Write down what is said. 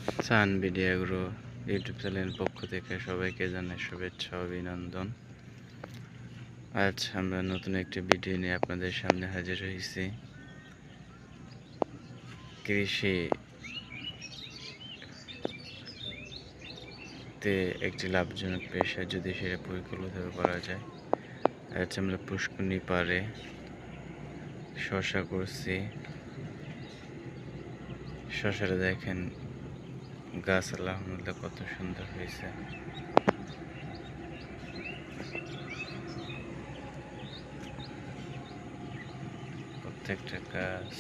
সান ভিডিওগ্রো YouTube চ্যানেলের পক্ষ থেকে সবাইকে জানাই শুভেচ্ছা ও অভিনন্দন। আজ আমরা নতুন একটি ভিডিও নিয়ে আপনাদের সামনে হাজির হয়েছি। কৃষিতে একটি লাভজনক পেশা যদি সেটা পরিকল্পিতভাবে করা যায়। আজ আমরা পুষ্করণী পাড়ে শশা করছি। শশাটা দেখেন, গাছ আলহামদুলিল্লাহ কত সুন্দর হয়েছে। প্রত্যেকটা গাছ